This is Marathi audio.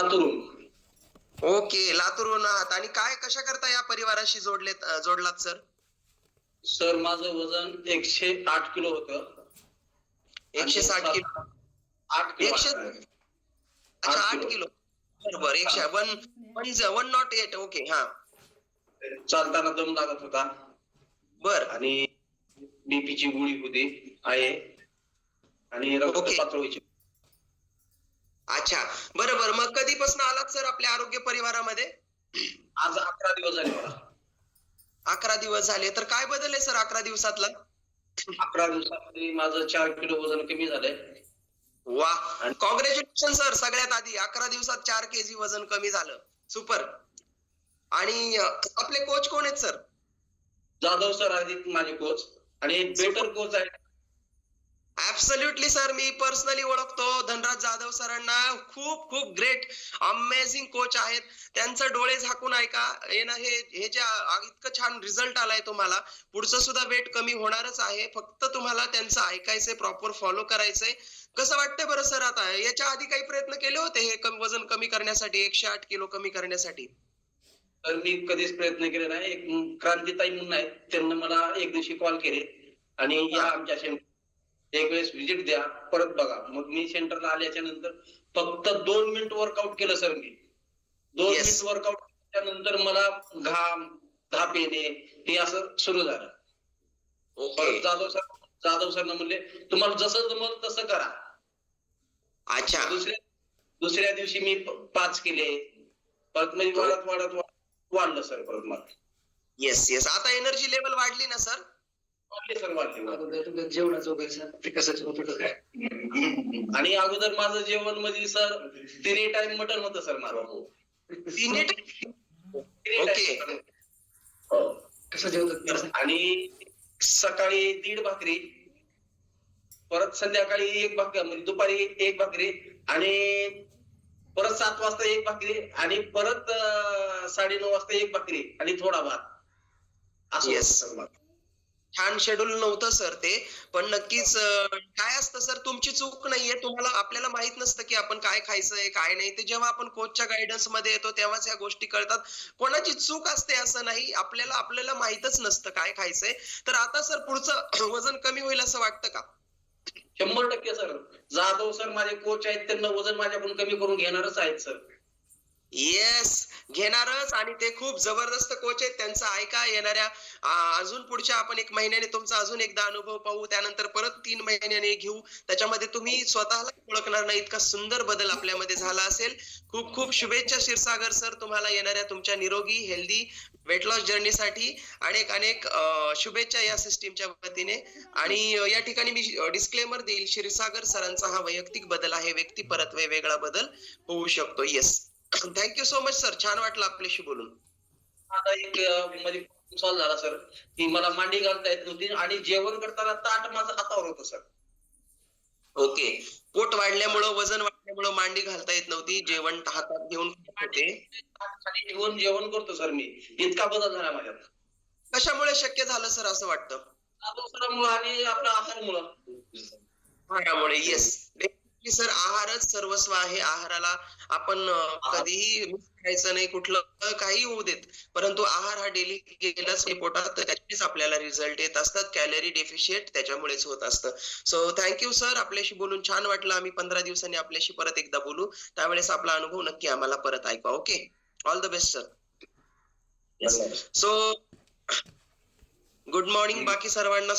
लातूरून. ओके, लातूरहून आहात. आणि काय कशा करता या परिवाराशी जोडलात सर? सर माझं वजन 108 किलो होतं. 160 किलो. 8 किलो 100 आहे. अच्छा 8 किलो. किलो. बरोबर. 108. ओके. हा. चालताना दम लागत होता बर. आणि बीपीची गोळी होती आहे आणि रक्त ओके. पातळीची. अच्छा. बरोबर. मग कधीपासून आलात सर आपल्या आरोग्य परिवारामध्ये? आज 11 दिवस झाले मला. 11 दिवस झाले. तर काय बदल आहे सर 11 दिवसातला? 11 दिवसामध्ये माझं 4 किलो वजन कमी झालंय. वा, कॉंग्रॅच्युलेशन सर. सगळ्यात आधी 11 दिवसात 4 केजी वजन कमी झालं. सुपर. आणि आपले कोच कोण आहेत सर? जाधव सर आहेत माझे कोच आणि एक बेटर कोच आहे. Absolutely sir. मी पर्सनली ओळखतो धनराज जाधव सरांना. खूप खूप ग्रेट अमेझिंग कोच आहेत. त्यांचं डोळे झाकून ऐका. हे जे इतकं छान रिझल्ट आलाय तुम्हाला, पुढचं सुद्धा वेट कमी होणारच आहे. फक्त तुम्हाला त्यांचं ऐकायचंय, प्रॉपर फॉलो करायचंय. कसं वाटतंय बरं सर आता? याच्या आधी काही प्रयत्न केले होते हे वजन कमी करण्यासाठी, 108 किलो कमी करण्यासाठी? तर मी कधीच प्रयत्न केले नाही. एक क्रांतीताई म्हणून आहेत, त्यांना मला एक दिवशी कॉल केले आणि या आमच्या सेंटर एक वेळेस व्हिजिट द्या, परत बघा. मग मी सेंटरला आल्याच्या नंतर फक्त 2 मिनिट वर्कआउट केलं सर मी. 2 Yes. मिनिट वर्कआउट केल्यानंतर मला घाम, धाप येणे हे असं सुरू झालं. ओके. परत जाधव सरनं म्हणले तुम्हाला जसं जमल तसं करा. अच्छा. दुसऱ्या दिवशी मी 5 केले. परत म्हणजे वाढत वाढलं सर परत मग. येस. आता एनर्जी लेवल वाढली ना सर? वाढले सर, वाढले. जेवणाचं वगैरे सर ते कसं होतं काय? आणि अगोदर माझं जेवण मध्ये सर 3 टाइम मटन होतं सर माझं. 3 ओके. कसं जेवतात? आणि सकाळी 1.5 भाकरी, परत संध्याकाळी 1 भाकरी, म्हणजे दुपारी 1 भाकरी आणि परत 7 वाजता 1 भाकरी आणि परत 9:30 वाजता 1 भाकरी आणि थोडा भात असं. Yes. सर मग छान शेड्यूल नव्हतं सर ते. पण नक्कीच काय असतं सर, तुमची चूक नाहीये. आपल्याला माहित नसतं की आपण काय खायचंय काय नाही. ते जेव्हा आपण कोचच्या गायडन्स मध्ये येतो तेव्हाच या गोष्टी कळतात. कोणाची चूक असते असं नाही. आपल्याला माहितच नसतं काय खायचंय. तर आता सर पुढचं वजन कमी होईल असं वाटतं का? 100% सर. जाधव सर माझे कोच आहेत, त्यांना वजन माझ्याकडून कमी करून घेणारच आहेत सर. येस, घेणारच. आणि ते खूप जबरदस्त कोच आहेत. त्यांचं ऐका. येणाऱ्या अजून पुढच्या आपण 1 महिन्याने तुमचा अजून एकदा अनुभव पाहू. त्यानंतर परत 3 महिन्याने घेऊ. त्याच्यामध्ये तुम्ही स्वतःला ओळखणार नाही इतका सुंदर बदल आपल्यामध्ये झाला असेल. खूप खूप शुभेच्छा क्षीरसागर सर तुम्हाला येणाऱ्या तुमच्या निरोगी हेल्दी वेट लॉस जर्नीसाठी. अनेक शुभेच्छा या सिस्टीमच्या वतीने. आणि या ठिकाणी मी डिस्क्लेमर देईल, क्षीरसागर सरांचा हा वैयक्तिक बदल आहे. व्यक्ती परत्वे वेगळा बदल होऊ शकतो. Yes. Thank you so much sir. छान वाटलं आपल्याशी बोलून. आता एक म्हणजे सॉल्व झाला सर की मला मांडी घालता येत नव्हती आणि जेवण करताना ताट माझं हातावर होतं सर. ओके. पोट वाढल्यामुळं, वजन वाढल्यामुळं मांडी घालता येत नव्हती. जेवण हातात घेऊन खात होते. खाली ठेवून जेवण करतो सर मी. इतका बदल झाला माझ्यात. कशामुळे शक्य झालं सर असं वाटतं? जाधव सरांमुळे आणि आपल्या आहारमुळं. आहारामुळे. येस. सर आहारच सर्वस्व आहे. आहाराला आपण कधीही मिस करायचं नाही. कुठलं काही होऊ देत, परंतु आहार हा डेली गेलाच नाही पोटात तर त्याचेच आपल्याला रिझल्ट येत असतात. कॅलरी डेफिशिएट त्याच्यामुळेच होत असतं. So thank you sir. आपल्याशी बोलून छान वाटलं. आम्ही 15 दिवसांनी आपल्याशी परत एकदा बोलू. त्यावेळेस आपला अनुभव नक्की आम्हाला परत ऐका. Okay. All the best sir. So good morning बाकी सर्वांना.